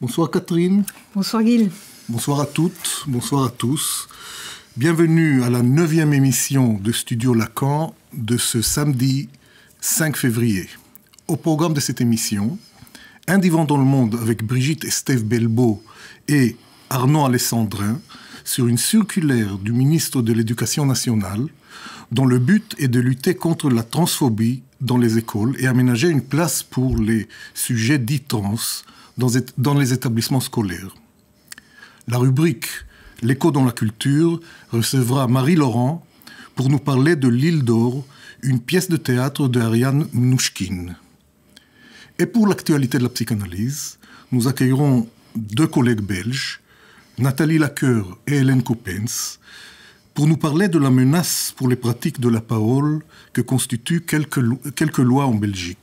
Bonsoir Catherine. Bonsoir Gilles. Bonsoir à toutes, bonsoir à tous. Bienvenue à la 9e émission de Studio Lacan de ce samedi 5 février. Au programme de cette émission, Un divan dans le monde avec Brigitte Estève Belbeau et Arnaud Alessandrin sur une circulaire du ministre de l'Éducation nationale dont le but est de lutter contre la transphobie dans les écoles et aménager une place pour les sujets dits trans dans les établissements scolaires. La rubrique « L'écho dans la culture » recevra Marie Laurent pour nous parler de L'Île d'Or, une pièce de théâtre de Ariane Mnouchkine. Et pour l'actualité de la psychanalyse, nous accueillerons deux collègues belges, Nathalie Lacoeur et Hélène Coppens, pour nous parler de la menace pour les pratiques de la parole que constituent quelques lois en Belgique.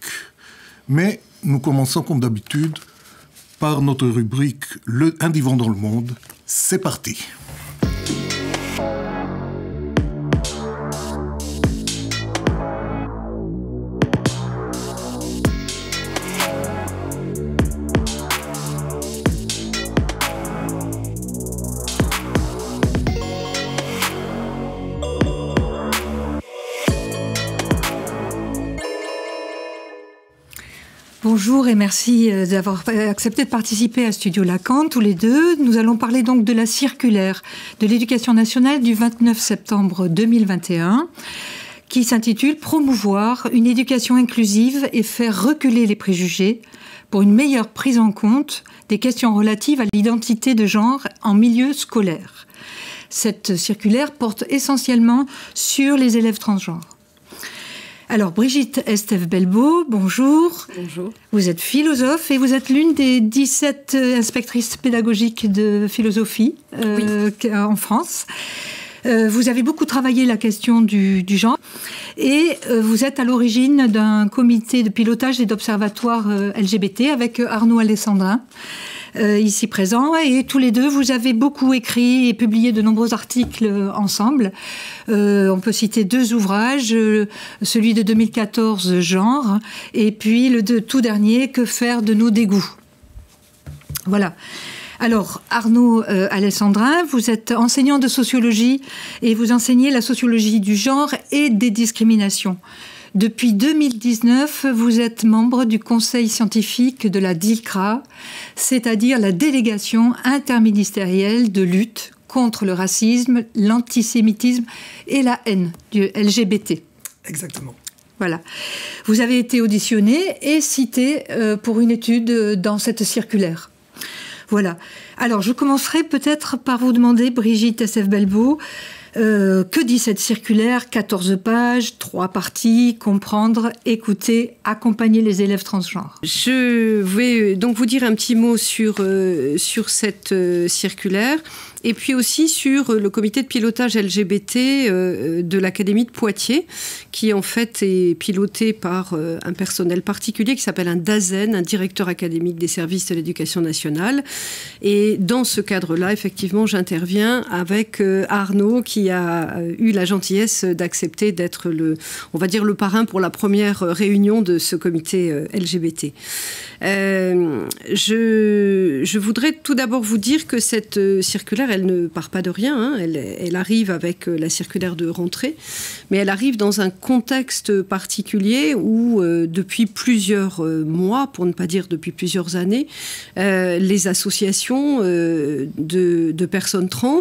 Mais nous commençons comme d'habitude par notre rubrique « Un divan dans le monde ». C'est parti. Bonjour et merci d'avoir accepté de participer à Studio Lacan, tous les deux. Nous allons parler donc de la circulaire de l'Éducation nationale du 29 septembre 2021 qui s'intitule « Promouvoir une éducation inclusive et faire reculer les préjugés pour une meilleure prise en compte des questions relatives à l'identité de genre en milieu scolaire ». Cette circulaire porte essentiellement sur les élèves transgenres. Alors, Brigitte Estève Belbeau, bonjour. Bonjour. Vous êtes philosophe et vous êtes l'une des 17 inspectrices pédagogiques de philosophie en France. Vous avez beaucoup travaillé la question du genre et vous êtes à l'origine d'un comité de pilotage et d'observatoire LGBT avec Arnaud Alessandrin, ici présent, et tous les deux, vous avez beaucoup écrit et publié de nombreux articles ensemble. On peut citer deux ouvrages, celui de 2014, Genre, et puis le tout dernier, Que faire de nos dégoûts. Voilà. Alors, Arnaud Alessandrin, vous êtes enseignant de sociologie et vous enseignez la sociologie du genre et des discriminations. Depuis 2019, vous êtes membre du conseil scientifique de la DILCRA, c'est-à-dire la délégation interministérielle de lutte contre le racisme, l'antisémitisme et la haine du LGBT. Exactement. Voilà. Vous avez été auditionné et cité pour une étude dans cette circulaire. Voilà. Alors, je commencerai peut-être par vous demander, Brigitte Estève Belbeau, que dit cette circulaire? 14 pages, 3 parties, comprendre, écouter, accompagner les élèves transgenres. Je vais donc vous dire un petit mot sur cette circulaire et puis aussi sur le comité de pilotage LGBT de l'Académie de Poitiers, qui en fait est piloté par un personnel particulier qui s'appelle un DAZEN, un directeur académique des services de l'éducation nationale. Et dans ce cadre-là, effectivement, j'interviens avec Arnaud, qui a eu la gentillesse d'accepter d'être on va dire le parrain pour la première réunion de ce comité LGBT. Je voudrais tout d'abord vous dire que cette circulaire, elle ne part pas de rien, hein. Elle arrive avec la circulaire de rentrée, mais elle arrive dans un contexte particulier où, depuis plusieurs mois, pour ne pas dire depuis plusieurs années, les associations de personnes trans,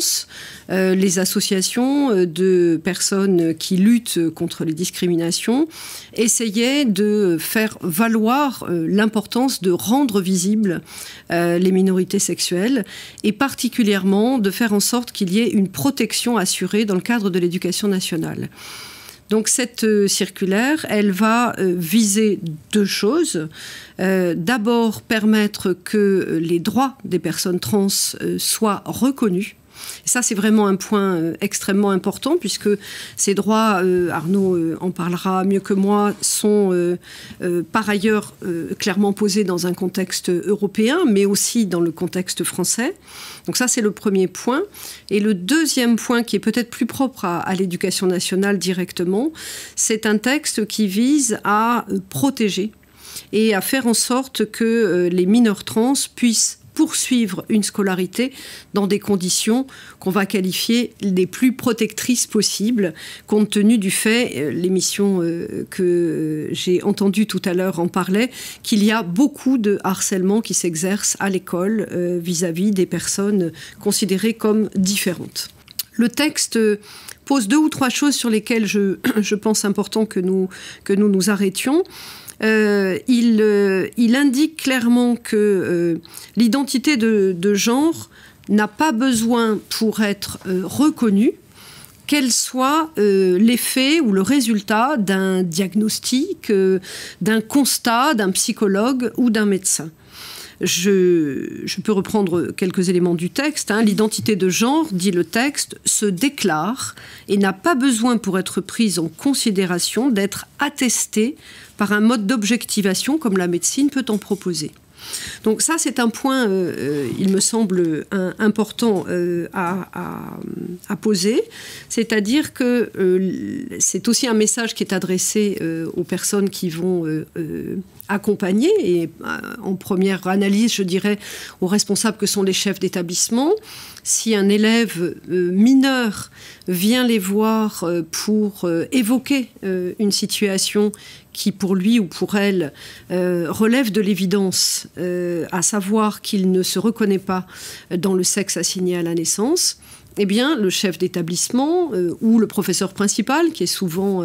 les associations de personnes qui luttent contre les discriminations, essayaient de faire valoir l'importance de rendre visibles les minorités sexuelles et particulièrement de faire en sorte qu'il y ait une protection assurée dans le cadre de l'éducation nationale. Donc cette circulaire, elle va viser deux choses. D'abord, permettre que les droits des personnes trans soient reconnus Et ça, c'est vraiment un point extrêmement important, puisque ces droits, Arnaud en parlera mieux que moi, sont par ailleurs clairement posés dans un contexte européen, mais aussi dans le contexte français. Donc ça, c'est le premier point. Et le deuxième point, qui est peut-être plus propre à l'éducation nationale directement, c'est un texte qui vise à protéger et à faire en sorte que les mineurs trans puissent poursuivre une scolarité dans des conditions qu'on va qualifier les plus protectrices possibles, compte tenu du fait, l'émission que j'ai entendue tout à l'heure en parlait, qu'il y a beaucoup de harcèlement qui s'exerce à l'école vis-à-vis des personnes considérées comme différentes. Le texte pose 2 ou 3 choses sur lesquelles je pense important que nous nous arrêtions. Il indique clairement que l'identité de genre n'a pas besoin, pour être reconnue, qu'elle soit l'effet ou le résultat d'un diagnostic, d'un constat d'un psychologue ou d'un médecin. Je peux reprendre quelques éléments du texte. L'identité de genre, dit le texte, se déclare et n'a pas besoin, pour être prise en considération, d'être attestée par un mode d'objectivation comme la médecine peut en proposer. Donc ça, c'est un point, il me semble, important à poser. C'est-à-dire que c'est aussi un message qui est adressé aux personnes qui vont accompagner, et en première analyse, je dirais, aux responsables que sont les chefs d'établissement. Si un élève mineur vient les voir pour évoquer une situation qui, pour lui ou pour elle, relève de l'évidence, à savoir qu'il ne se reconnaît pas dans le sexe assigné à la naissance, eh bien, le chef d'établissement ou le professeur principal, qui est souvent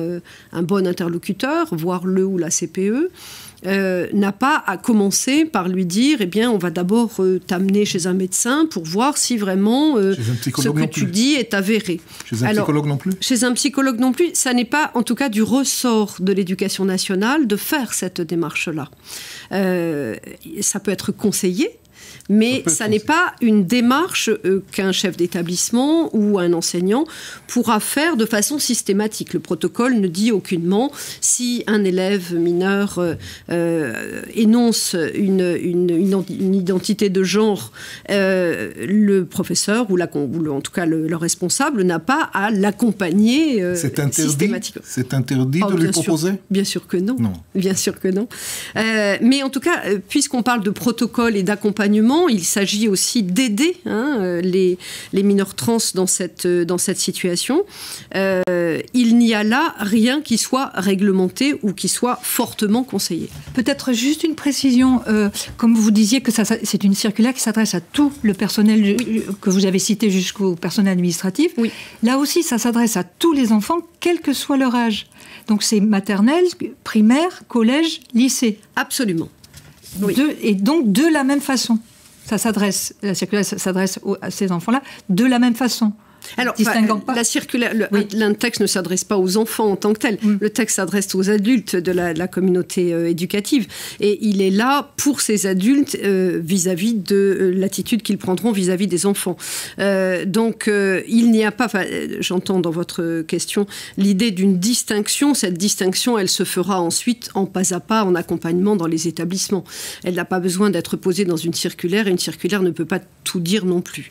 un bon interlocuteur, voire le ou la CPE, n'a pas à commencer par lui dire, eh bien, on va d'abord t'amener chez un médecin pour voir si vraiment ce que tu dis est avéré. Chez un psychologue non plus ? Chez un psychologue non plus. Ça n'est pas, en tout cas, du ressort de l'éducation nationale de faire cette démarche-là. Ça peut être conseillé, mais ça n'est pas une démarche qu'un chef d'établissement ou un enseignant pourra faire de façon systématique. Le protocole ne dit aucunement si un élève mineur énonce une identité de genre, le professeur ou en tout cas le responsable n'a pas à l'accompagner systématiquement. C'est interdit de lui proposer ? Bien sûr que non. Bien sûr que non. Mais en tout cas, puisqu'on parle de protocole et d'accompagnement, il s'agit aussi d'aider les mineurs trans dans cette situation. Il n'y a là rien qui soit réglementé ou qui soit fortement conseillé. Peut-être juste une précision, comme vous disiez que c'est une circulaire qui s'adresse à tout le personnel que vous avez cité jusqu'au personnel administratif. Oui. Là aussi, ça s'adresse à tous les enfants, quel que soit leur âge. Donc c'est maternelle, primaire, collège, lycée. Absolument. Oui. Et donc de la même façon. La circulaire s'adresse à ces enfants-là de la même façon. Alors, la circulaire, le texte ne s'adresse pas aux enfants en tant que tel. Le texte s'adresse aux adultes de la communauté éducative. Et il est là pour ces adultes vis-à-vis de l'attitude qu'ils prendront vis-à-vis des enfants. Donc, il n'y a pas, j'entends dans votre question, l'idée d'une distinction. Cette distinction, elle se fera ensuite en pas à pas, en accompagnement dans les établissements. Elle n'a pas besoin d'être posée dans une circulaire, et une circulaire ne peut pas tout dire non plus.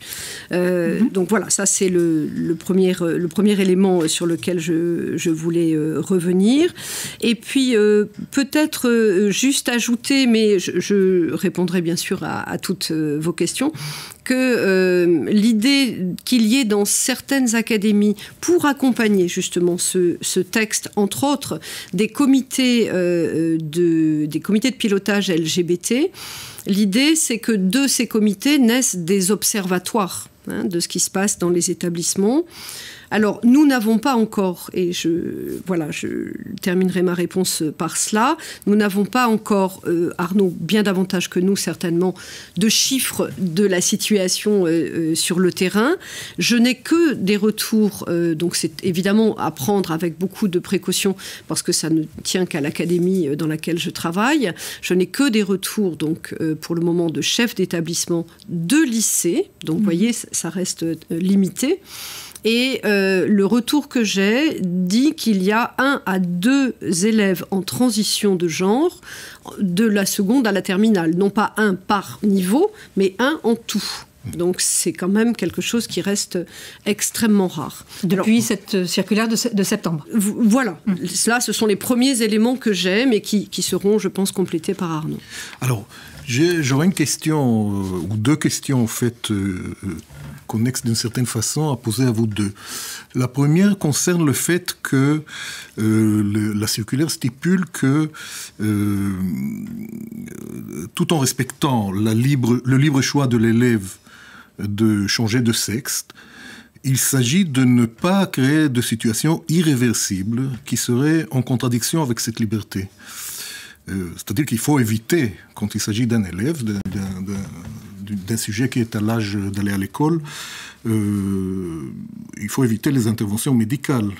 Donc voilà, ça c'est le premier élément sur lequel je voulais revenir. Et puis, peut-être juste ajouter, mais je répondrai bien sûr à toutes vos questions, que l'idée qu'il y ait dans certaines académies, pour accompagner justement ce texte, entre autres, des comités de pilotage LGBT, l'idée c'est que de ces comités naissent des observatoires de ce qui se passe dans les établissements. Alors, nous n'avons pas encore, et je terminerai ma réponse par cela, nous n'avons pas encore, Arnaud, bien davantage que nous certainement, de chiffres de la situation sur le terrain. Je n'ai que des retours, donc c'est évidemment à prendre avec beaucoup de précautions, parce que ça ne tient qu'à l'académie dans laquelle je travaille. Je n'ai que des retours, donc, pour le moment, de chefs d'établissement de lycée. Donc, vous voyez, ça reste limité. Et le retour que j'ai dit qu'il y a 1 à 2 élèves en transition de genre de la seconde à la terminale. Non pas 1 par niveau, mais 1 en tout. Donc c'est quand même quelque chose qui reste extrêmement rare. Depuis cette circulaire de septembre. Voilà. Là, ce sont les premiers éléments que j'ai, mais qui seront, je pense, complétés par Arnaud. Alors, j'aurais une question, ou 2 questions, en fait, connexes d'une certaine façon, à poser à vous 2. La première concerne le fait que la circulaire stipule que, tout en respectant le libre choix de l'élève de changer de sexe, il s'agit de ne pas créer de situation irréversible qui serait en contradiction avec cette liberté. C'est-à-dire qu'il faut éviter, quand il s'agit d'un élève, d'un sujet qui est à l'âge d'aller à l'école, il faut éviter les interventions médicales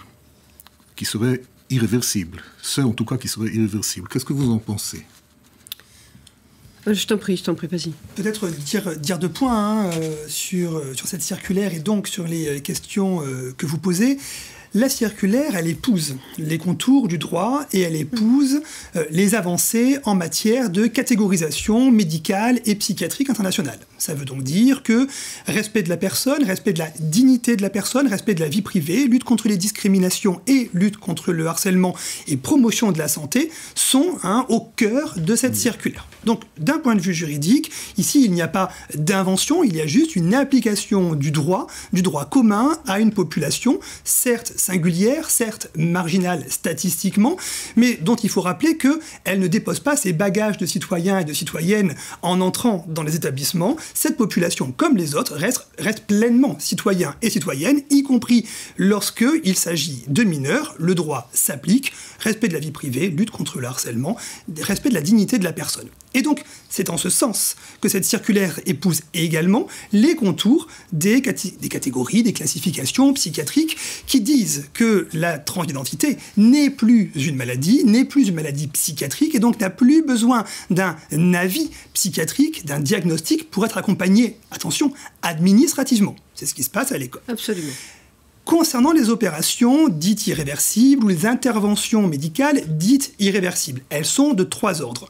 qui seraient irréversibles. Ceux, en tout cas, qui seraient irréversibles. Qu'est-ce que vous en pensez ? Je t'en prie, vas-y. Peut-être dire 2 points sur cette circulaire et donc sur les questions que vous posez. La circulaire, elle épouse les contours du droit et elle épouse les avancées en matière de catégorisation médicale et psychiatrique internationale. Ça veut donc dire que respect de la personne, respect de la dignité de la personne, respect de la vie privée, lutte contre les discriminations et lutte contre le harcèlement et promotion de la santé sont au cœur de cette circulaire. Donc, d'un point de vue juridique, ici, il n'y a pas d'invention, il y a juste une application du droit commun à une population, certes singulière, certes marginale statistiquement, mais dont il faut rappeler qu'elle ne dépose pas ses bagages de citoyens et de citoyennes en entrant dans les établissements. Cette population, comme les autres, reste pleinement citoyen et citoyenne, y compris lorsqu'il s'agit de mineurs. Le droit s'applique, respect de la vie privée, lutte contre le harcèlement, respect de la dignité de la personne. Et donc, c'est en ce sens que cette circulaire épouse également les contours des catégories, des classifications psychiatriques qui disent que la transidentité n'est plus une maladie psychiatrique et donc n'a plus besoin d'un avis psychiatrique, d'un diagnostic pour être accompagné, attention, administrativement. C'est ce qui se passe à l'école. Absolument. Concernant les opérations dites irréversibles ou les interventions médicales dites irréversibles, elles sont de 3 ordres.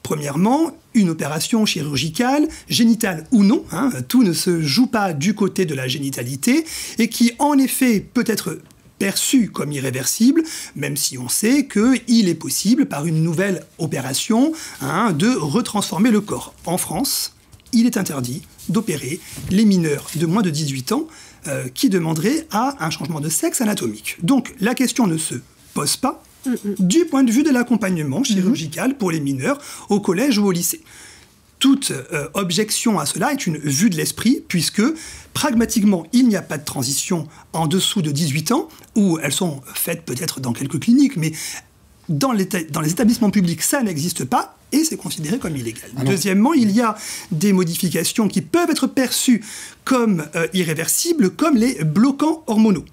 Premièrement, une opération chirurgicale, génitale ou non, tout ne se joue pas du côté de la génitalité, et qui en effet peut être perçue comme irréversible, même si on sait qu'il est possible, par une nouvelle opération, de retransformer le corps. En France, il est interdit d'opérer les mineurs de moins de 18 ans qui demanderaient à un changement de sexe anatomique. Donc la question ne se pose pas du point de vue de l'accompagnement chirurgical pour les mineurs au collège ou au lycée. Toute objection à cela est une vue de l'esprit, puisque pragmatiquement, il n'y a pas de transition en dessous de 18 ans, où elles sont faites peut-être dans quelques cliniques, mais dans les établissements publics, ça n'existe pas, et c'est considéré comme illégal. Deuxièmement, il y a des modifications qui peuvent être perçues comme irréversibles, comme les bloquants hormonaux.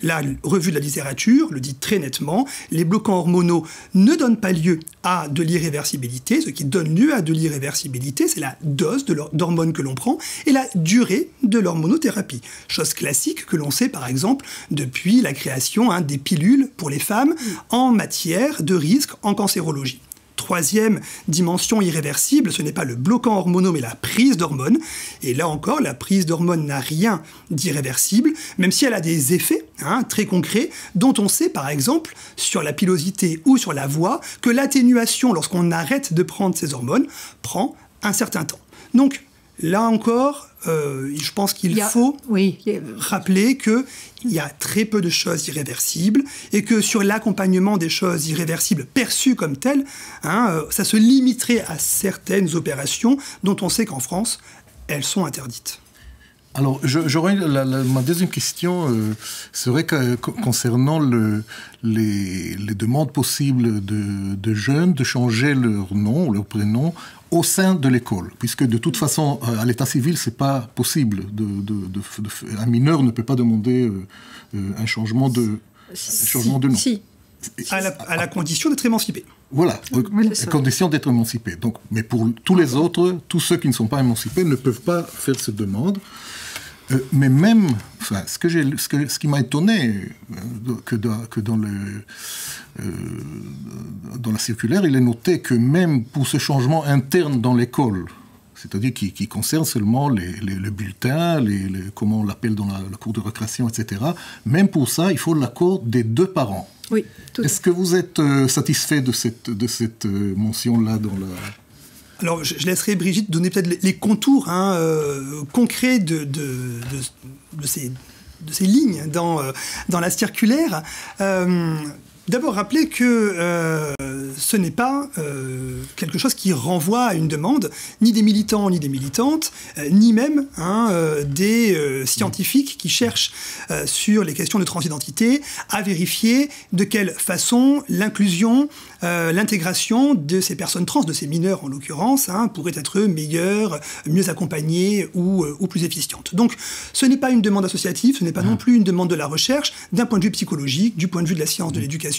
La revue de la littérature le dit très nettement, les bloquants hormonaux ne donnent pas lieu à de l'irréversibilité. Ce qui donne lieu à de l'irréversibilité, c'est la dose d'hormones que l'on prend et la durée de l'hormonothérapie. Chose classique que l'on sait par exemple depuis la création des pilules pour les femmes en matière de risque en cancérologie. Troisième dimension irréversible, ce n'est pas le bloquant hormonaux, mais la prise d'hormones. Et là encore, la prise d'hormones n'a rien d'irréversible, même si elle a des effets très concrets, dont on sait par exemple, sur la pilosité ou sur la voix, que l'atténuation, lorsqu'on arrête de prendre ces hormones, prend un certain temps. Donc, là encore, je pense qu'il faut rappeler qu'il y a très peu de choses irréversibles et que sur l'accompagnement des choses irréversibles perçues comme telles, ça se limiterait à certaines opérations dont on sait qu'en France, elles sont interdites. Alors, ma deuxième question serait concernant les demandes possibles de jeunes de changer leur nom, leur prénom, au sein de l'école. Puisque de toute façon, à l'état civil, c'est pas possible. Un mineur ne peut pas demander un changement de nom. Si. À la condition d'être émancipé. Voilà, à condition d'être émancipé. Donc, mais pour tous les autres, tous ceux qui ne sont pas émancipés ne peuvent pas faire cette demande. Mais même, enfin, ce qui m'a étonné, que dans la circulaire, il est noté que même pour ce changement interne dans l'école, c'est-à-dire qui concerne seulement le bulletin, comment on l'appelle dans la cour de récréation, etc., même pour ça, il faut l'accord des deux parents. Oui, Est-ce que vous êtes satisfait de cette mention-là dans la... Alors, je laisserai Brigitte donner peut-être les contours concrets de ces lignes dans la circulaire. D'abord, rappeler que ce n'est pas quelque chose qui renvoie à une demande ni des militants ni des militantes, ni même des scientifiques qui cherchent sur les questions de transidentité à vérifier de quelle façon l'inclusion, l'intégration de ces personnes trans, de ces mineurs en l'occurrence, pourrait être meilleure, mieux accompagnée ou plus efficiente. Donc, ce n'est pas une demande associative, ce n'est pas non plus une demande de la recherche, d'un point de vue psychologique, du point de vue de la science de l'éducation,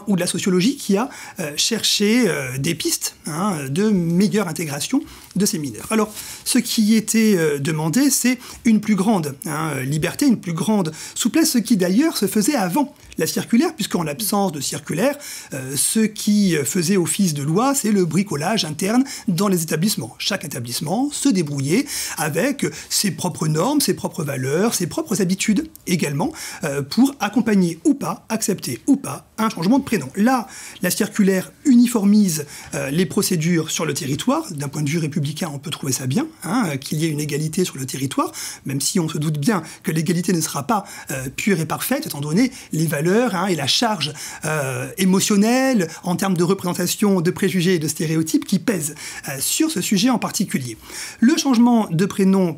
ou de la sociologie qui a cherché des pistes de meilleure intégration de ces mineurs. Alors, ce qui était demandé, c'est une plus grande liberté, une plus grande souplesse, ce qui d'ailleurs se faisait avant la circulaire, puisqu'en l'absence de circulaire, ce qui faisait office de loi, c'est le bricolage interne dans les établissements. Chaque établissement se débrouillait avec ses propres normes, ses propres valeurs, ses propres habitudes également, pour accompagner ou pas, accepter ou pas un changement de prénom. Là, la circulaire uniformise les procédures sur le territoire. D'un point de vue républicain, on peut trouver ça bien, qu'il y ait une égalité sur le territoire, même si on se doute bien que l'égalité ne sera pas pure et parfaite, étant donné les valeurs et la charge émotionnelle en termes de représentation de préjugés et de stéréotypes qui pèsent sur ce sujet en particulier. Le changement de prénom,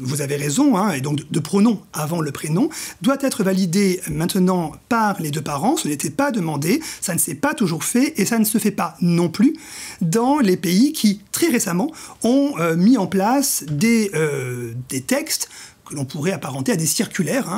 vous avez raison, et donc de pronom avant le prénom, doit être validé maintenant par les deux parents. Ce n'était pas demandé, ça ne s'est pas toujours fait et ça ne se fait pas non plus dans les pays qui, très récemment, ont mis en place des textes que l'on pourrait apparenter à des circulaires,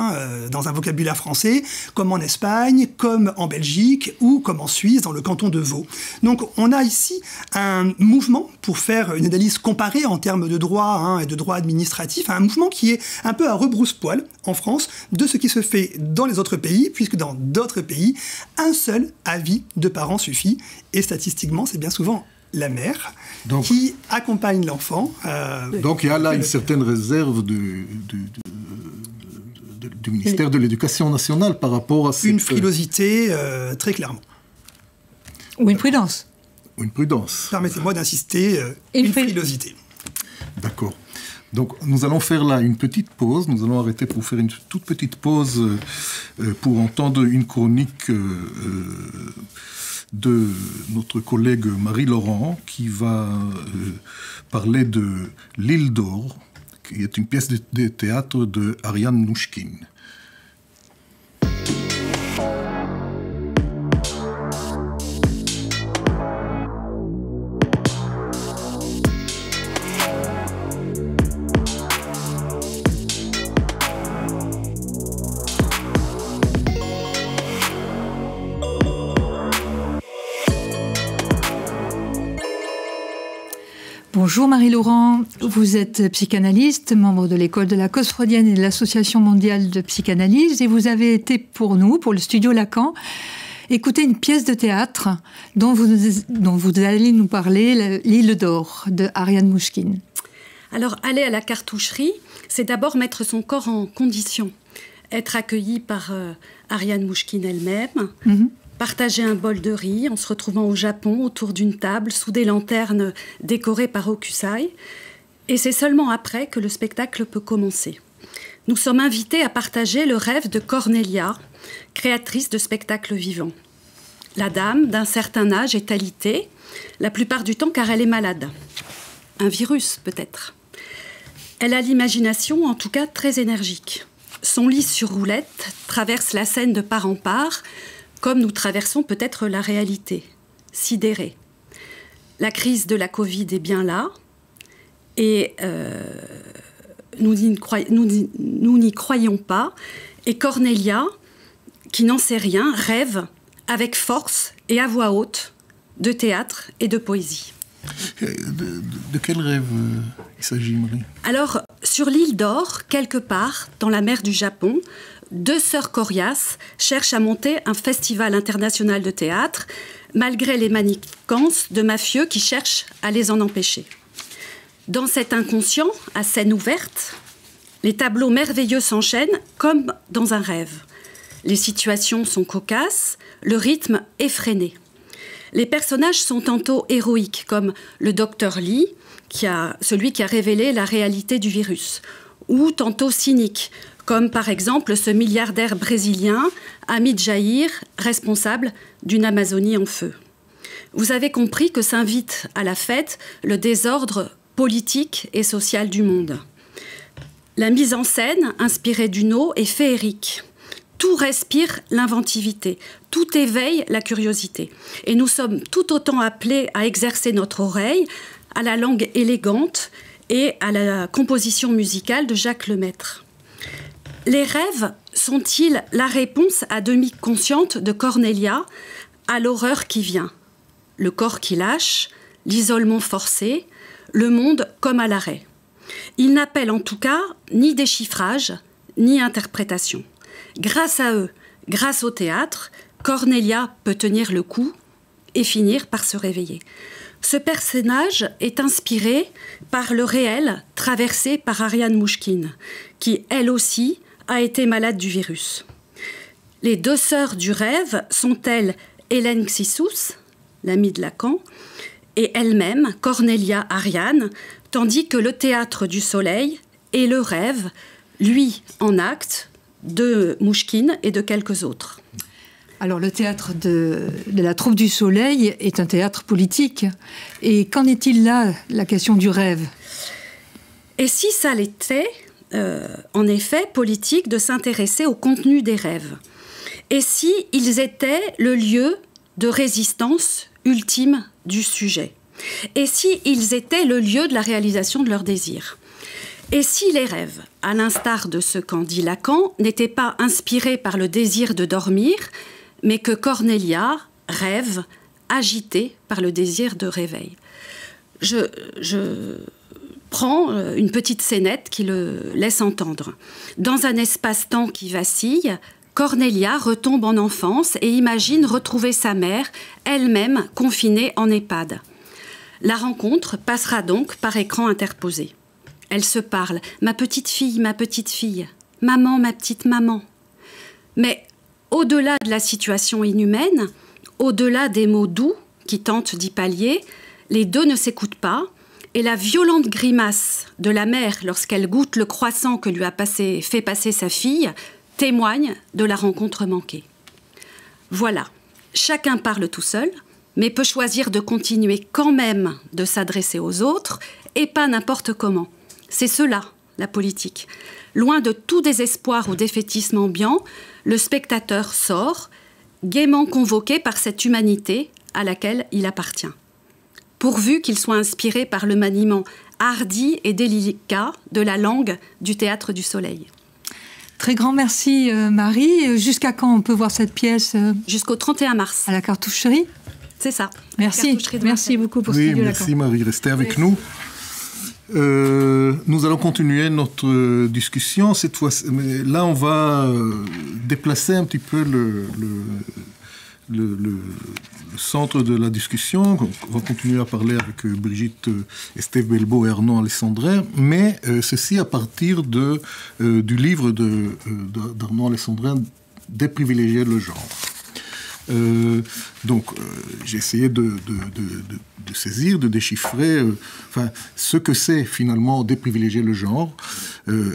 dans un vocabulaire français, comme en Espagne, comme en Belgique ou comme en Suisse, dans le canton de Vaud. Donc on a ici un mouvement, pour faire une analyse comparée en termes de droit et de droit administratif, un mouvement qui est un peu à rebrousse-poil en France de ce qui se fait dans les autres pays, puisque dans d'autres pays, un seul avis de parents suffit, et statistiquement, c'est bien souvent la mère qui accompagne l'enfant. Donc il y a là une certaine réserve du ministère de l'Éducation nationale par rapport à cette... Une frilosité, très clairement. Ou une prudence. Ou une prudence. Permettez-moi d'insister, une frilosité. D'accord. Donc nous allons faire là une petite pause, nous allons arrêter pour faire une toute petite pause pour entendre une chronique de notre collègue Marie-Laurent qui va parler de L'Île d'Or, qui est une pièce de théâtre de Ariane Mnouchkine. Bonjour Marie-Laurent, vous êtes psychanalyste, membre de l'école de la cause freudienne et de l'Association mondiale de psychanalyse, et vous avez été pour nous, pour le studio Lacan, écouter une pièce de théâtre dont vous allez nous parler, L'Île d'Or, de Ariane Mnouchkine. Alors, aller à la cartoucherie, c'est d'abord mettre son corps en condition, être accueilli par Ariane Mnouchkine elle-même, partager un bol de riz en se retrouvant au Japon autour d'une table sous des lanternes décorées par Hokusai. Et c'est seulement après que le spectacle peut commencer. Nous sommes invités à partager le rêve de Cornelia, créatrice de spectacles vivants. La dame, d'un certain âge, est alitée, la plupart du temps car elle est malade. Un virus, peut-être. Elle a l'imagination, en tout cas, très énergique. Son lit sur roulette traverse la scène de part en part, comme nous traversons peut-être la réalité, sidérée. La crise de la Covid est bien là, et nous n'y croyons pas. Et Cornelia, qui n'en sait rien, rêve avec force et à voix haute de théâtre et de poésie. De quel rêve il s'agit, Marie? Alors, sur l'île d'Or, quelque part, dans la mer du Japon, 2 sœurs coriaces cherchent à monter un festival international de théâtre, malgré les manigances de mafieux qui cherchent à les en empêcher. Dans cet inconscient, à scène ouverte, les tableaux merveilleux s'enchaînent comme dans un rêve. Les situations sont cocasses, le rythme effréné. Les personnages sont tantôt héroïques, comme le docteur Lee, celui qui a révélé la réalité du virus, ou tantôt cyniques, comme par exemple ce milliardaire brésilien, Hamid Jair, responsable d'une Amazonie en feu. Vous avez compris que s'invite à la fête le désordre politique et social du monde. La mise en scène, inspirée d'Uno, est féerique. Tout respire l'inventivité, tout éveille la curiosité. Et nous sommes tout autant appelés à exercer notre oreille à la langue élégante et à la composition musicale de Jacques Lemaître. Les rêves sont-ils la réponse à demi consciente de Cornelia à l'horreur qui vient? Le corps qui lâche, l'isolement forcé, le monde comme à l'arrêt. Ils n'appellent en tout cas ni déchiffrage, ni interprétation. Grâce à eux, grâce au théâtre, Cornelia peut tenir le coup et finir par se réveiller. Ce personnage est inspiré par le réel traversé par Ariane Mouchkine, qui, elle aussi, a été malade du virus. Les 2 sœurs du rêve sont-elles Hélène Xissous, l'amie de Lacan, et elle-même, Cornelia Ariane, tandis que le théâtre du soleil est le rêve, lui en acte, de Mouchkine et de quelques autres. Alors le théâtre de la Troupe du Soleil est un théâtre politique. Et qu'en est-il là, la question du rêve? Et si ça l'était, en effet, politique de s'intéresser au contenu des rêves? Et si ils étaient le lieu de résistance ultime du sujet? Et si ils étaient le lieu de la réalisation de leurs désirs? Et si les rêves, à l'instar de ce qu'en dit Lacan, n'étaient pas inspirés par le désir de dormir, mais que Cornelia rêve, agitée par le désir de réveil? Je prends une petite scénette qui le laisse entendre. Dans un espace-temps qui vacille, Cornelia retombe en enfance et imagine retrouver sa mère, elle-même confinée en EHPAD. La rencontre passera donc par écran interposé. Elles se parlent. « Ma petite fille, maman, ma petite maman ». Mais au-delà de la situation inhumaine, au-delà des mots doux qui tentent d'y pallier, les 2 ne s'écoutent pas et la violente grimace de la mère lorsqu'elle goûte le croissant que lui a fait passer sa fille témoigne de la rencontre manquée. Voilà, chacun parle tout seul, mais peut choisir de continuer quand même de s'adresser aux autres et pas n'importe comment. C'est cela, la politique. Loin de tout désespoir ou défaitisme ambiant, le spectateur sort, gaiement convoqué par cette humanité à laquelle il appartient. Pourvu qu'il soit inspiré par le maniement hardi et délicat de la langue du théâtre du soleil. Très grand merci Marie. Jusqu'à quand on peut voir cette pièce? Jusqu'au 31 mars. À la cartoucherie? C'est ça. Merci. Merci beaucoup pour Studio Lacan. Merci Marie, restez avec nous. Nous allons continuer notre discussion. Cette fois, là, on va déplacer un petit peu le centre de la discussion. On va continuer à parler avec Brigitte Estève Belbeau et Arnaud Alessandrin, mais ceci à partir du livre d'Arnaud Alessandrin, « Déprivilégier le genre ». J'ai essayé de saisir, de déchiffrer ce que c'est finalement déprivilégier le genre.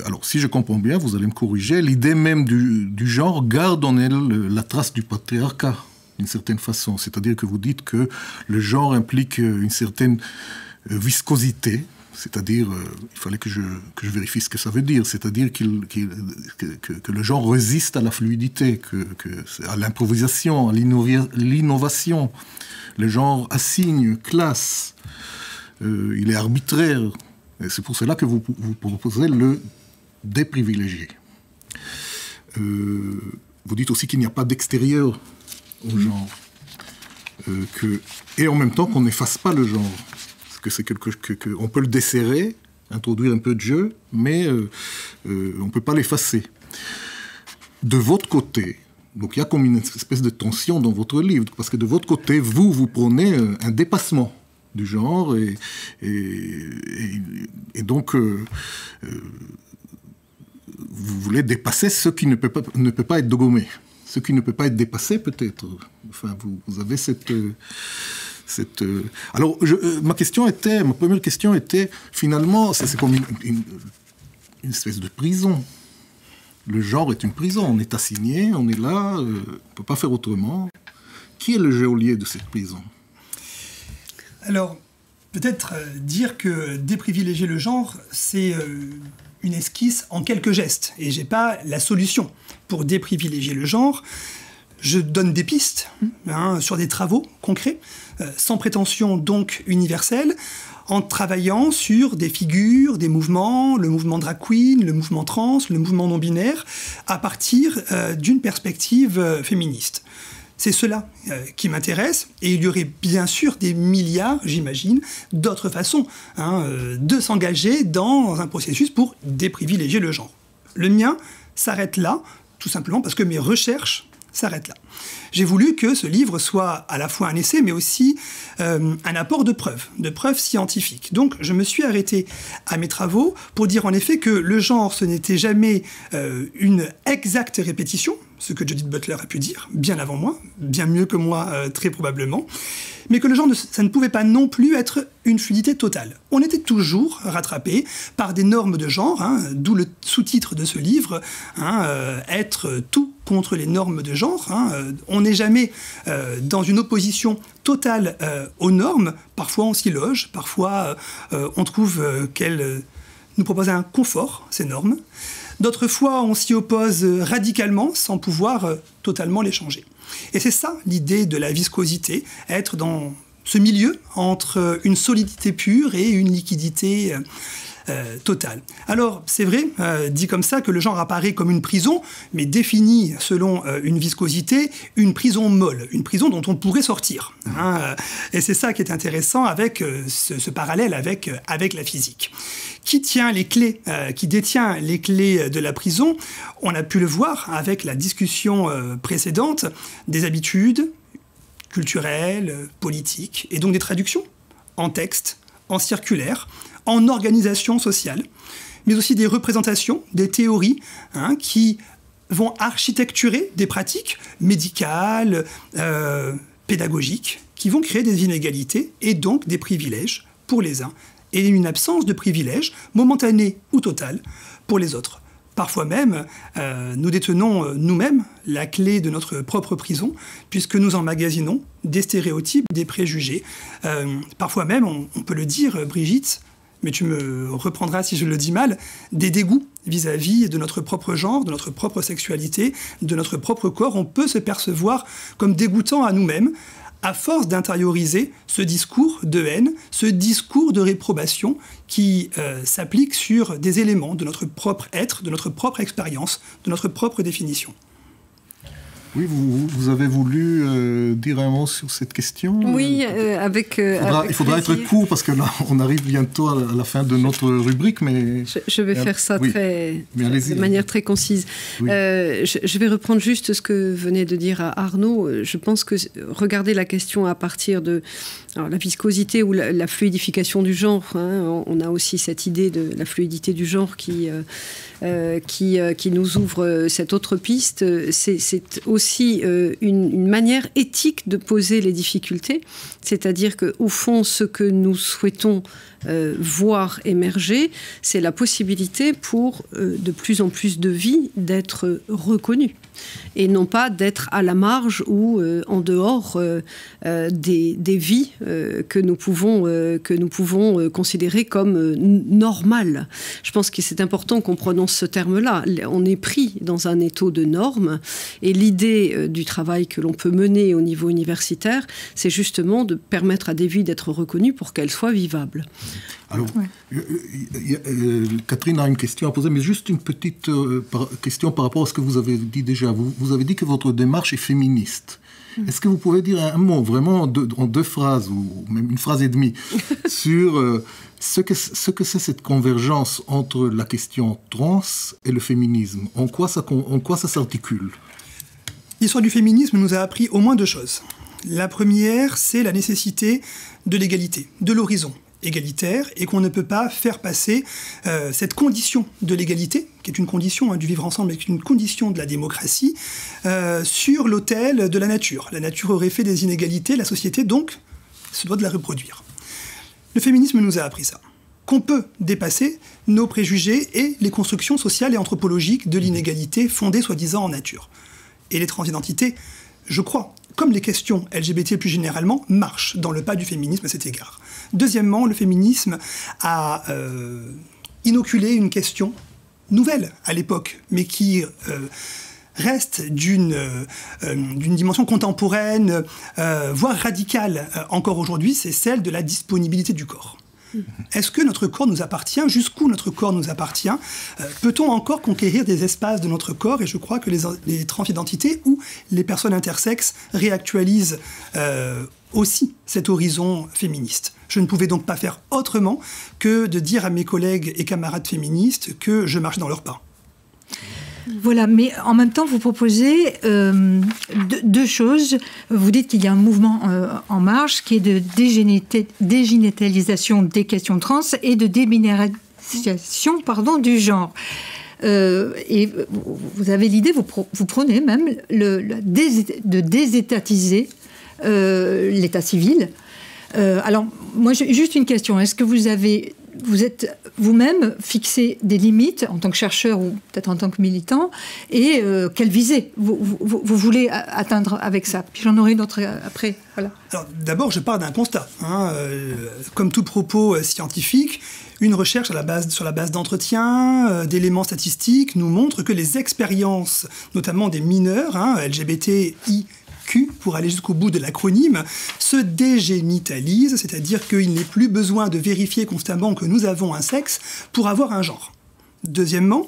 Alors, si je comprends bien, vous allez me corriger, l'idée même du genre garde en elle la trace du patriarcat, d'une certaine façon. C'est-à-dire que vous dites que le genre implique une certaine viscosité, C'est-à-dire, il fallait que je vérifie ce que ça veut dire. C'est-à-dire que le genre résiste à la fluidité, à l'improvisation, à l'innovation. Le genre assigne, classe. Il est arbitraire. Et c'est pour cela que vous proposez le déprivilégié. Vous dites aussi qu'il n'y a pas d'extérieur au genre. Et en même temps qu'on n'efface pas le genre. Que c'est on peut le desserrer, introduire un peu de jeu, mais on ne peut pas l'effacer. De votre côté, donc il y a comme une espèce de tension dans votre livre, parce que de votre côté, vous prônez un dépassement du genre, et donc vous voulez dépasser ce qui ne peut pas être dégommé, ce qui ne peut pas être dépassé peut-être. Enfin, vous avez cette... Alors, ma première question était, finalement, c'est comme une espèce de prison. Le genre est une prison, on est assigné, on est là, on ne peut pas faire autrement. Qui est le geôlier de cette prison? Alors, peut-être dire que déprivilégier le genre, c'est une esquisse en quelques gestes. Et je n'ai pas la solution pour déprivilégier le genre. Je donne des pistes sur des travaux concrets, sans prétention donc universelle, en travaillant sur des figures, des mouvements, le mouvement drag queen, le mouvement trans, le mouvement non-binaire, à partir d'une perspective féministe. C'est cela qui m'intéresse, et il y aurait bien sûr des milliards, j'imagine, d'autres façons de s'engager dans un processus pour déprivilégier le genre. Le mien s'arrête là, tout simplement parce que mes recherches s'arrête là. J'ai voulu que ce livre soit à la fois un essai, mais aussi un apport de preuves scientifiques. Donc, je me suis arrêté à mes travaux pour dire en effet que le genre, ce n'était jamais une exacte répétition, ce que Judith Butler a pu dire, bien avant moi, bien mieux que moi, très probablement, mais que le genre, ça ne pouvait pas non plus être une fluidité totale. On était toujours rattrapé par des normes de genre, d'où le sous-titre de ce livre, être tout contre les normes de genre. On n'est jamais dans une opposition totale aux normes. Parfois on s'y loge, parfois on trouve qu'elles nous proposent un confort, ces normes. D'autres fois, on s'y oppose radicalement sans pouvoir totalement les changer. Et c'est ça l'idée de la viscosité, être dans ce milieu entre une solidité pure et une liquidité totale. Alors, c'est vrai, dit comme ça, que le genre apparaît comme une prison, mais défini selon une viscosité, une prison molle, une prison dont on pourrait sortir. Et c'est ça qui est intéressant avec ce parallèle avec la physique. Qui tient les clés, qui détient les clés de la prison? On a pu le voir avec la discussion précédente des habitudes culturelles, politiques, et donc des traductions en texte, en circulaire, en organisation sociale, mais aussi des représentations, des théories qui vont architecturer des pratiques médicales, pédagogiques, qui vont créer des inégalités et donc des privilèges pour les uns, et une absence de privilèges, momentanés ou totales, pour les autres. Parfois même, nous détenons nous-mêmes la clé de notre propre prison, puisque nous emmagasinons des stéréotypes, des préjugés. Parfois même, on peut le dire, Brigitte, mais tu me reprendras si je le dis mal, des dégoûts vis-à-vis de notre propre genre, de notre propre sexualité, de notre propre corps. On peut se percevoir comme dégoûtant à nous-mêmes, à force d'intérioriser ce discours de haine, ce discours de réprobation qui s'applique sur des éléments de notre propre être, de notre propre expérience, de notre propre définition. Oui, vous avez voulu dire un mot sur cette question? Oui, il faudra être court parce que là, on arrive bientôt à la fin de notre rubrique, mais... Je vais faire ça de manière très concise. Oui. Je vais reprendre juste ce que venait de dire Arnaud. Je pense que regarder la question à partir de la viscosité ou la fluidification du genre, on a aussi cette idée de la fluidité du genre qui nous ouvre cette autre piste. C'est aussi une manière éthique de poser les difficultés, c'est-à-dire qu'au fond, ce que nous souhaitons voir émerger, c'est la possibilité pour de plus en plus de vies d'être reconnues et non pas d'être à la marge ou en dehors des vies que nous pouvons considérer comme normales. Je pense que c'est important qu'on prononce ce terme-là. On est pris dans un étau de normes et l'idée du travail que l'on peut mener au niveau universitaire, c'est justement de permettre à des vies d'être reconnues pour qu'elles soient vivables. Alors, Catherine a une question à poser, mais juste une petite question par rapport à ce que vous avez dit déjà. Vous avez dit que votre démarche est féministe. Est-ce que vous pouvez dire un mot, vraiment en deux phrases, ou même une phrase et demie, sur ce que c'est cette convergence entre la question trans et le féminisme? En quoi ça s'articule? L'histoire du féminisme nous a appris au moins deux choses. La première, c'est la nécessité de l'égalité, de l'horizon égalitaire, et qu'on ne peut pas faire passer cette condition de l'égalité, qui est une condition du vivre ensemble, qui est une condition de la démocratie, sur l'autel de la nature. La nature aurait fait des inégalités, la société donc se doit de la reproduire. Le féminisme nous a appris ça, qu'on peut dépasser nos préjugés et les constructions sociales et anthropologiques de l'inégalité fondée soi-disant en nature. Et les transidentités, je crois, comme les questions LGBT plus généralement, marchent dans le pas du féminisme à cet égard. Deuxièmement, le féminisme a inoculé une question nouvelle à l'époque, mais qui reste d'une dimension contemporaine, voire radicale encore aujourd'hui, c'est celle de la disponibilité du corps. Est-ce que notre corps nous appartient? Jusqu'où notre corps nous appartient? Peut-on encore conquérir des espaces de notre corps? Et je crois que les transidentités ou les personnes intersexes réactualisent aussi cet horizon féministe. Je ne pouvais donc pas faire autrement que de dire à mes collègues et camarades féministes que je marche dans leurs pas. Voilà, mais en même temps, vous proposez deux choses. Vous dites qu'il y a un mouvement en marche qui est de dégénitalisation des questions trans et de débinarisation du genre. Et vous avez l'idée, vous prenez même de désétatiser l'état civil. Alors, moi, juste une question. Est-ce que vous êtes vous-même fixé des limites en tant que chercheur ou peut-être en tant que militant, et quelle visée vous voulez atteindre avec ça? Puis j'en aurai une autre après. Voilà. Alors, d'abord, je pars d'un constat. Comme tout propos scientifique, une recherche sur la base d'entretiens, d'éléments statistiques, nous montre que les expériences, notamment des mineurs, LGBTI, pour aller jusqu'au bout de l'acronyme, se dégénitalise, c'est-à-dire qu'il n'est plus besoin de vérifier constamment que nous avons un sexe pour avoir un genre. Deuxièmement,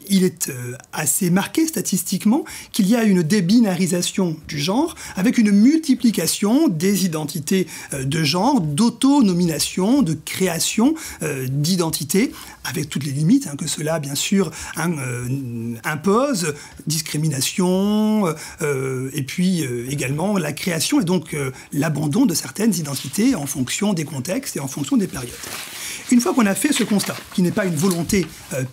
il est assez marqué statistiquement qu'il y a une débinarisation du genre avec une multiplication des identités de genre, d'autonomination, de création d'identité, avec toutes les limites que cela, bien sûr, impose, discrimination, et puis également la création et donc l'abandon de certaines identités en fonction des contextes et en fonction des périodes. Une fois qu'on a fait ce constat, qui n'est pas une volonté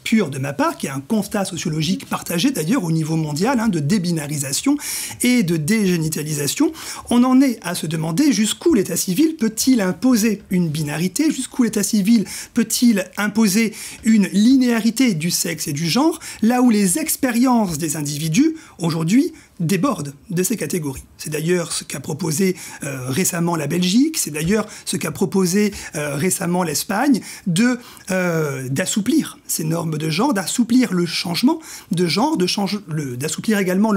pure de ma part, qui est un constat sociologique partagé d'ailleurs au niveau mondial, de débinarisation et de dégénitalisation, on en est à se demander jusqu'où l'état civil peut-il imposer une binarité, jusqu'où l'état civil peut-il imposer une linéarité du sexe et du genre, là où les expériences des individus, aujourd'hui, déborde de ces catégories. C'est d'ailleurs ce qu'a proposé récemment la Belgique, c'est d'ailleurs ce qu'a proposé récemment l'Espagne, d'assouplir ces normes de genre, d'assouplir le changement de genre, d'assouplir également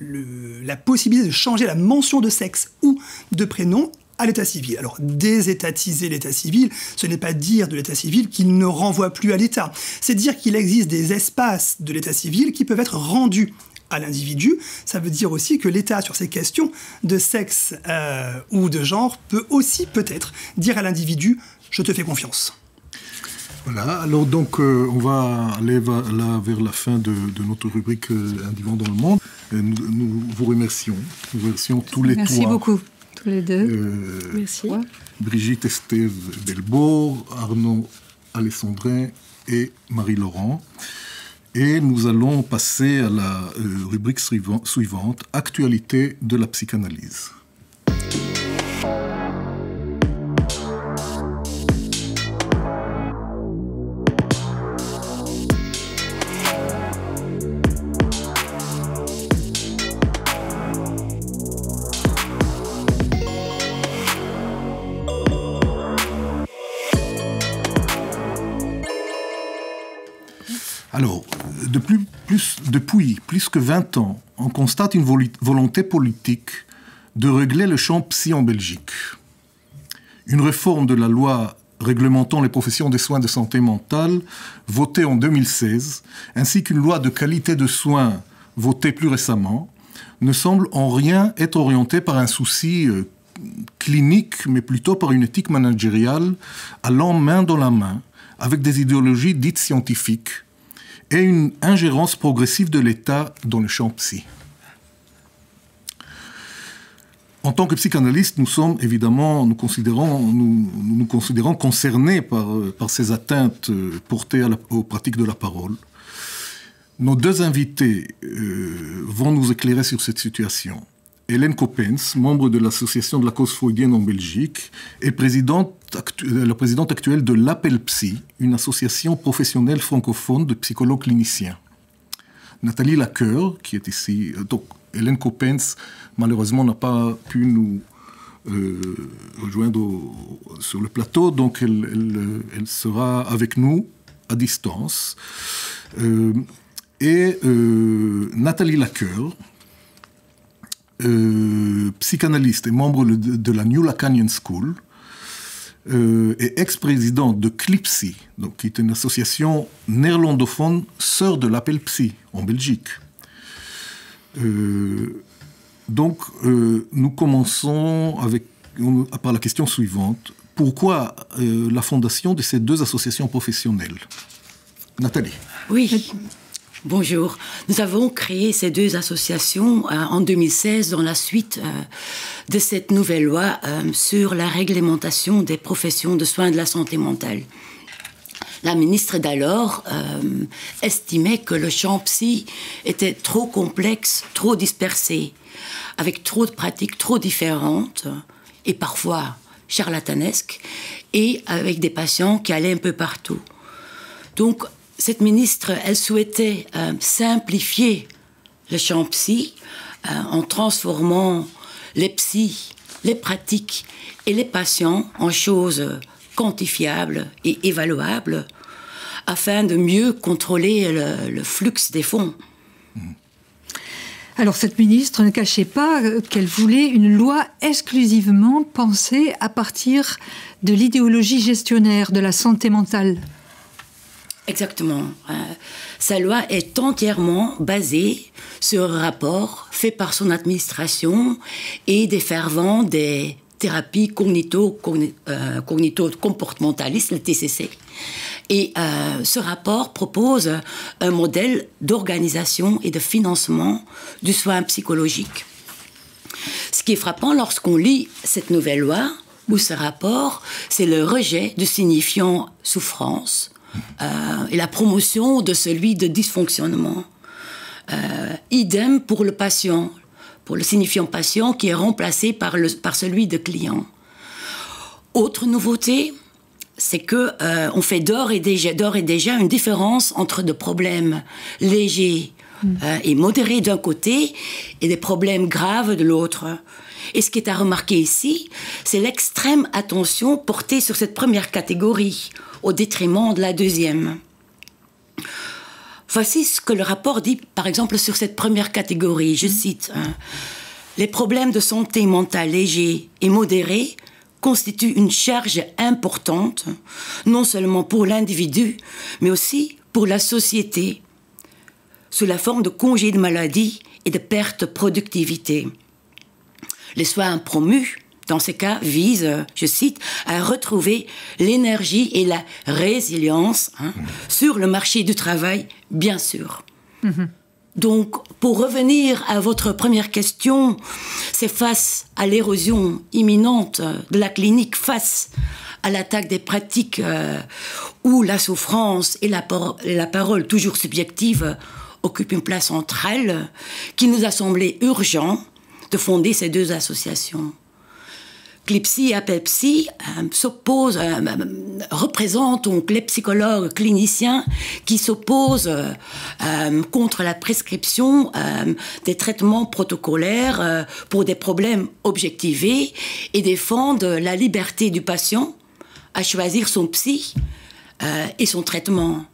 la possibilité de changer la mention de sexe ou de prénom à l'état civil. Alors, désétatiser l'état civil, ce n'est pas dire de l'état civil qu'il ne renvoie plus à l'état, c'est dire qu'il existe des espaces de l'état civil qui peuvent être rendus à l'individu. Ça veut dire aussi que l'État, sur ces questions de sexe ou de genre, peut aussi peut-être dire à l'individu « je te fais confiance ». Voilà, alors donc on va aller vers la fin de notre rubrique Un divan dans le monde. Nous vous remercions. Nous remercions tous les trois. Merci beaucoup, tous les deux. Merci. Brigitte Estève Delbourg, Arnaud Alessandrin et Marie-Laurent. Et nous allons passer à la rubrique suivante, Actualité de la psychanalyse. depuis plus que 20 ans, on constate une volonté politique de régler le champ psy en Belgique. Une réforme de la loi réglementant les professions des soins de santé mentale, votée en 2016, ainsi qu'une loi de qualité de soins votée plus récemment, ne semblent en rien être orientées par un souci clinique, mais plutôt par une éthique managériale allant main dans la main avec des idéologies dites scientifiques et une ingérence progressive de l'État dans le champ psy. En tant que psychanalystes, nous sommes évidemment, nous nous considérons concernés par ces atteintes portées aux pratiques de la parole. Nos deux invités vont nous éclairer sur cette situation. Hélène Coppens, membre de l'association de la cause freudienne en Belgique, est la présidente actuelle de l'Appel Psy, une association professionnelle francophone de psychologues cliniciens. Nathalie Lacoeur, qui est ici, donc Hélène Coppens, malheureusement, n'a pas pu nous rejoindre sur le plateau, donc elle sera avec nous à distance. Nathalie Lacoeur, psychanalyste et membre de la New Lacanian School, et ex-présidente de CLIPSY, donc, qui est une association néerlandophone sœur de l'Appel Psy en Belgique. Nous commençons par la question suivante. Pourquoi la fondation de ces deux associations professionnelles? Nathalie. Oui. Bonjour. Nous avons créé ces deux associations en 2016 dans la suite de cette nouvelle loi sur la réglementation des professions de soins de la santé mentale. La ministre d'alors estimait que le champ psy était trop complexe, trop dispersé, avec trop de pratiques trop différentes et parfois charlatanesques, et avec des patients qui allaient un peu partout. Donc, cette ministre, elle souhaitait simplifier le champ psy en transformant les psys, les pratiques et les patients en choses quantifiables et évaluables afin de mieux contrôler le flux des fonds. Alors cette ministre ne cachait pas qu'elle voulait une loi exclusivement pensée à partir de l'idéologie gestionnaire de la santé mentale. Exactement. Sa loi est entièrement basée sur un rapport fait par son administration et des fervents des thérapies cognito-comportementalistes, le TCC. Et ce rapport propose un modèle d'organisation et de financement du soin psychologique. Ce qui est frappant lorsqu'on lit cette nouvelle loi ou ce rapport, c'est le rejet du signifiant souffrance, et la promotion de celui de dysfonctionnement. Idem pour le patient, pour le signifiant patient qui est remplacé par celui de client. Autre nouveauté, c'est que on fait d'ores et déjà une différence entre des problèmes légers et modérés d'un côté et des problèmes graves de l'autre. Et ce qui est à remarquer ici, c'est l'extrême attention portée sur cette première catégorie, au détriment de la deuxième. Voici ce que le rapport dit, par exemple, sur cette première catégorie. Je cite, les problèmes de santé mentale légers et modérés constituent une charge importante, non seulement pour l'individu, mais aussi pour la société, sous la forme de congés de maladie et de perte de productivité. Les soins promus, dans ces cas, visent, je cite, à retrouver l'énergie et la résilience sur le marché du travail, bien sûr. Donc, pour revenir à votre première question, c'est face à l'érosion imminente de la clinique, face à l'attaque des pratiques où la souffrance et la parole toujours subjective occupent une place centrale, qu'il nous a semblé urgent de fonder ces deux associations. CLIPSY et Appel Psy représentent donc les psychologues cliniciens qui s'opposent contre la prescription des traitements protocolaires pour des problèmes objectivés et défendent la liberté du patient à choisir son psy et son traitement.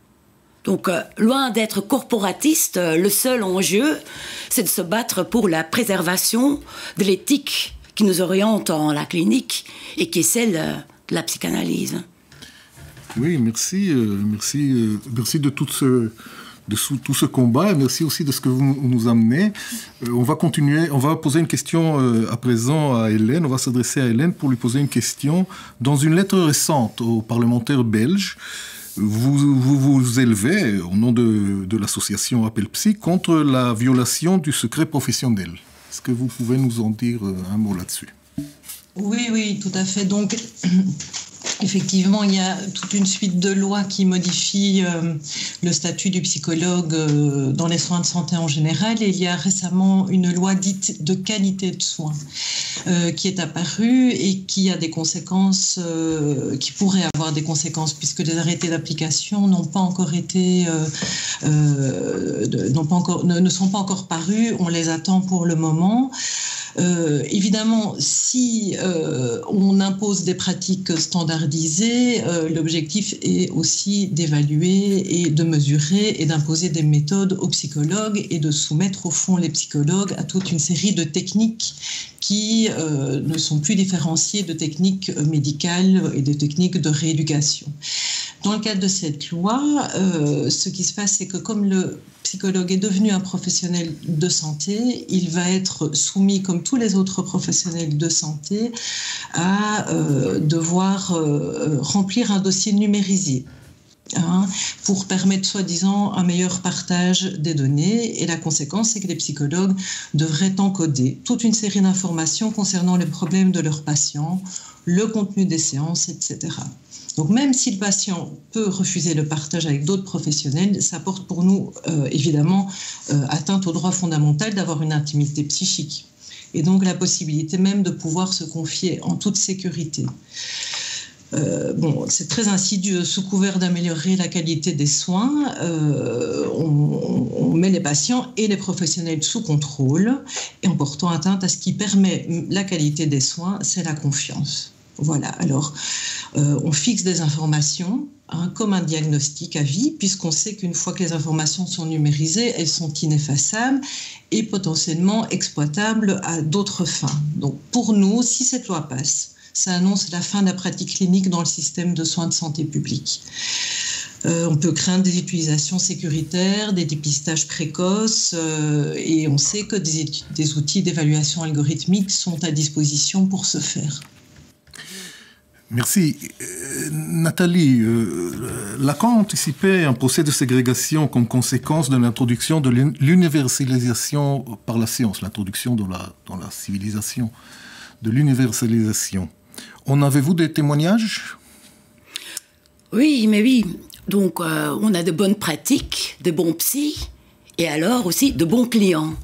Donc, loin d'être corporatiste, le seul enjeu, c'est de se battre pour la préservation de l'éthique qui nous oriente en la clinique et qui est celle de la psychanalyse. Oui, merci de tout ce combat, et merci aussi de ce que vous nous amenez. On va continuer, on va poser une question à présent à Hélène, on va s'adresser à Hélène pour lui poser une question. Dans une lettre récente aux parlementaires belges, vous élevez, au nom de l'association Appel Psy, contre la violation du secret professionnel. Est-ce que vous pouvez nous en dire un mot là-dessus? Oui, tout à fait. Donc, effectivement, il y a toute une suite de lois qui modifient le statut du psychologue dans les soins de santé en général. Et il y a récemment une loi dite de qualité de soins qui est apparue et qui a des conséquences, qui pourraient avoir des conséquences, puisque les arrêtés d'application n'ont pas encore été, ne sont pas encore parus. On les attend pour le moment. Évidemment, si on impose des pratiques standardisées, l'objectif est aussi d'évaluer et de mesurer et d'imposer des méthodes aux psychologues et de soumettre au fond les psychologues à toute une série de techniques qui ne sont plus différenciées de techniques médicales et de techniques de rééducation. Dans le cadre de cette loi, ce qui se passe, c'est que comme le psychologue est devenu un professionnel de santé, il va être soumis, comme tous les autres professionnels de santé, à devoir remplir un dossier numérisé. Pour permettre soi-disant un meilleur partage des données. Et la conséquence, c'est que les psychologues devraient encoder toute une série d'informations concernant les problèmes de leurs patients, le contenu des séances, etc. Donc même si le patient peut refuser le partage avec d'autres professionnels, ça porte pour nous évidemment atteinte au droit fondamental d'avoir une intimité psychique. Et donc la possibilité même de pouvoir se confier en toute sécurité. C'est très insidieux. Sous couvert d'améliorer la qualité des soins, on met les patients et les professionnels sous contrôle et en portant atteinte à ce qui permet la qualité des soins, c'est la confiance. Voilà, alors on fixe des informations comme un diagnostic à vie, puisqu'on sait qu'une fois que les informations sont numérisées, elles sont ineffaçables et potentiellement exploitables à d'autres fins. Donc pour nous, si cette loi passe, ça annonce la fin de la pratique clinique dans le système de soins de santé publique. On peut craindre des utilisations sécuritaires, des dépistages précoces, et on sait que des outils d'évaluation algorithmique sont à disposition pour ce faire. Merci. Nathalie, Lacan anticipait un procès de ségrégation comme conséquence de l'introduction de l'universalisation par la science, l'introduction dans la civilisation, de l'universalisation. En avez-vous des témoignages? Oui, mais oui. Donc, on a de bonnes pratiques, de bons psys, et alors aussi de bons clients.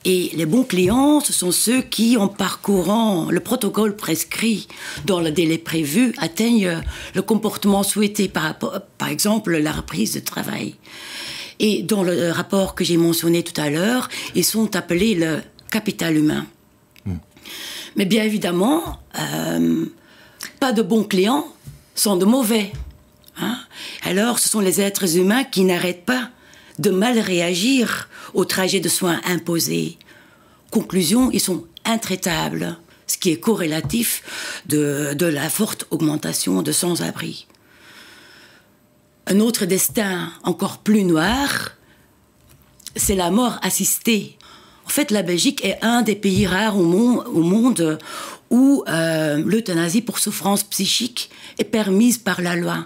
Et les bons clients, ce sont ceux qui, en parcourant le protocole prescrit dans le délai prévu, atteignent le comportement souhaité, par exemple la reprise de travail. Et dans le rapport que j'ai mentionné tout à l'heure, ils sont appelés le capital humain. Mais bien évidemment, pas de bons clients sont de mauvais. Alors, ce sont les êtres humains qui n'arrêtent pas de mal réagir au trajet de soins imposés. Conclusion, ils sont intraitables, ce qui est corrélatif de la forte augmentation de sans-abri. Un autre destin encore plus noir, c'est la mort assistée. En fait, la Belgique est un des pays rares au monde où l'euthanasie pour souffrance psychique est permise par la loi.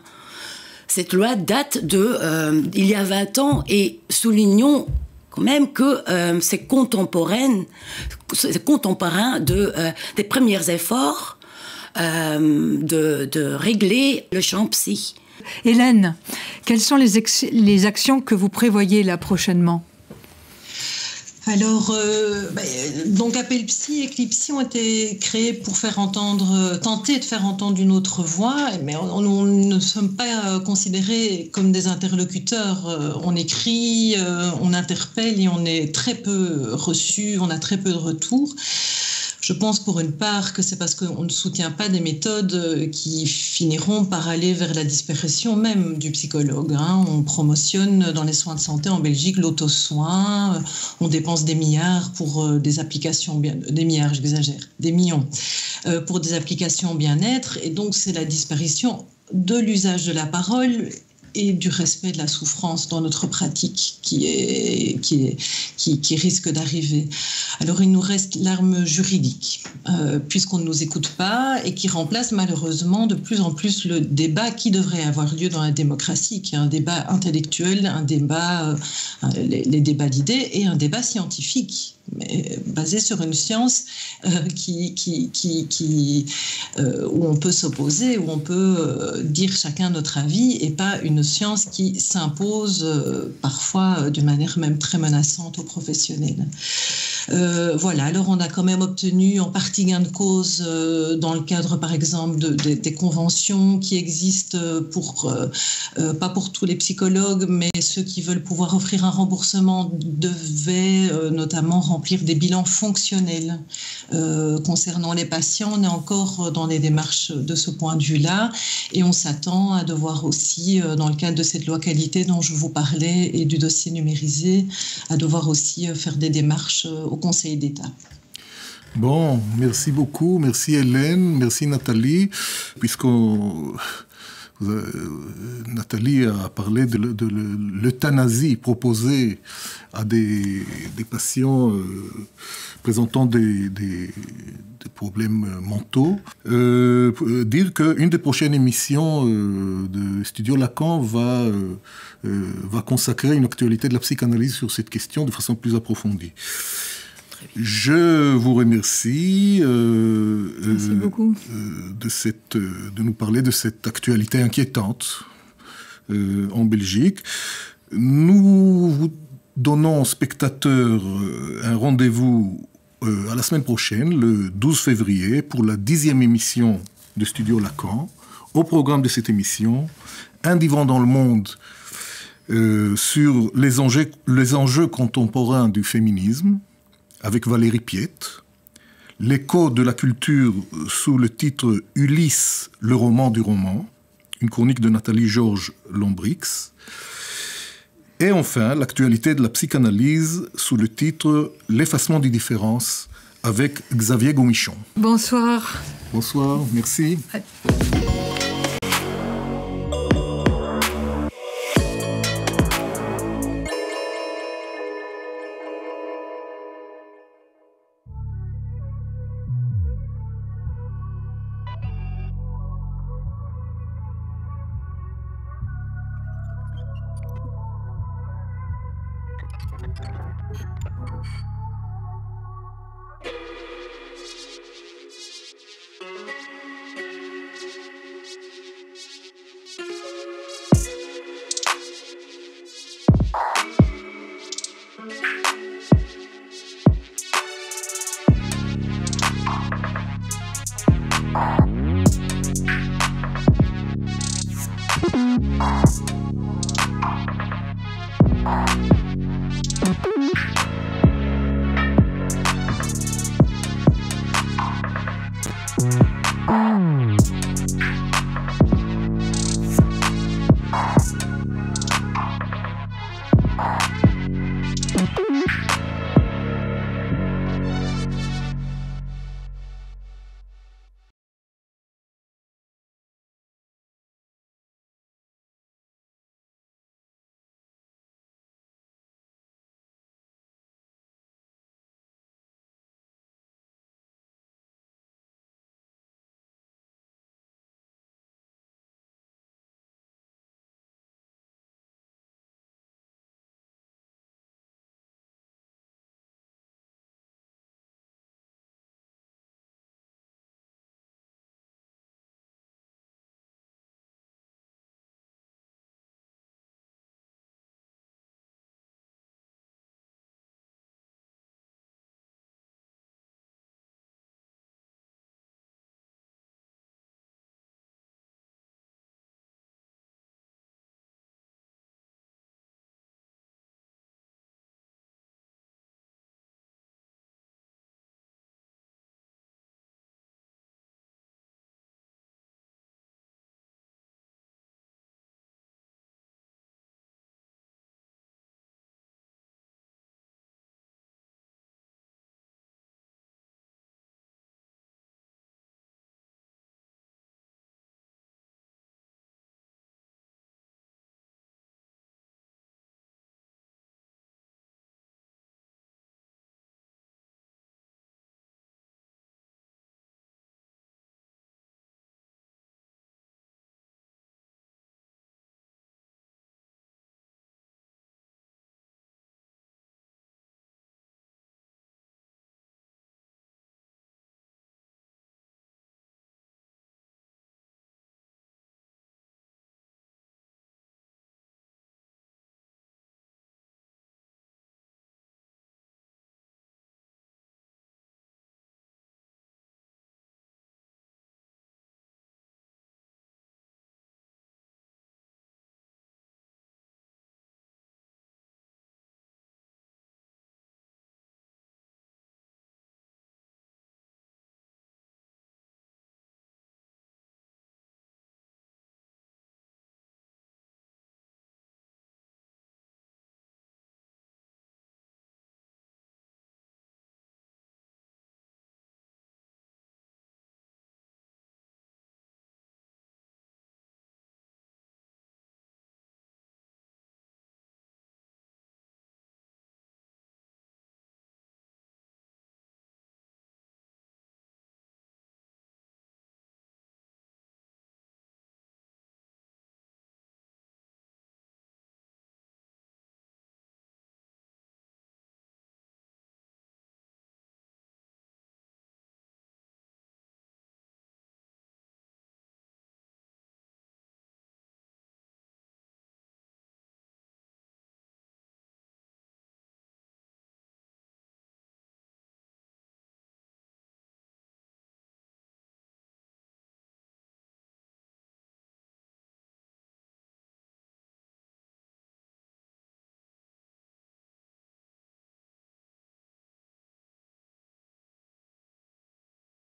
Cette loi date d'il y a 20 ans et soulignons quand même que c'est contemporain des premiers efforts de régler le champ psy. Hélène, quelles sont les actions que vous prévoyez là prochainement ? Alors, donc Appel Psy et Clipsy ont été créés pour tenter de faire entendre une autre voix, mais on ne sommes pas considérés comme des interlocuteurs. On écrit, on interpelle et on est très peu reçus, on a très peu de retours. Je pense pour une part que c'est parce qu'on ne soutient pas des méthodes qui finiront par aller vers la disparition même du psychologue. On promotionne dans les soins de santé en Belgique l'auto-soin, on dépense des milliards pour des applications, des milliards, j'exagère, des millions, pour des applications bien-être, et donc c'est la disparition de l'usage de la parole et du respect de la souffrance dans notre pratique qui risque d'arriver. Alors il nous reste l'arme juridique, puisqu'on ne nous écoute pas et qui remplace malheureusement de plus en plus le débat qui devrait avoir lieu dans la démocratie, qui est un débat intellectuel, un débat, les débats d'idées et un débat scientifique, mais basé sur une science où on peut s'opposer, où on peut dire chacun notre avis, et pas une science qui s'impose parfois d'une manière même très menaçante aux professionnels. Voilà, alors on a quand même obtenu en partie gain de cause dans le cadre par exemple des conventions qui existent pas pour tous les psychologues, mais ceux qui veulent pouvoir offrir un remboursement devaient notamment remplir des bilans fonctionnels. Concernant les patients, on est encore dans les démarches de ce point de vue-là, et on s'attend à devoir aussi, dans le cadre de cette loi qualité dont je vous parlais et du dossier numérisé, à devoir aussi faire des démarches au Conseil d'État. Bon, merci beaucoup, merci Hélène, merci Nathalie, Nathalie a parlé de l'euthanasie proposée à des patients présentant des problèmes mentaux. Dire qu'une des prochaines émissions de Studio Lacan va consacrer une actualité de la psychanalyse sur cette question de façon plus approfondie. Je vous remercie merci beaucoup. De nous parler de cette actualité inquiétante en Belgique. Nous vous donnons, spectateurs, un rendez-vous à la semaine prochaine, le 12 février, pour la 10e émission de Studio Lacan. Au programme de cette émission, un divan dans le monde sur les enjeux contemporains du féminisme, avec Valérie Piette, l'écho de la culture sous le titre « Ulysse, le roman du roman », une chronique de Nathalie Georges Lombrix, et enfin l'actualité de la psychanalyse sous le titre « L'effacement des différences » avec Xavier Gomichon. Bonsoir. Bonsoir, merci. Ouais.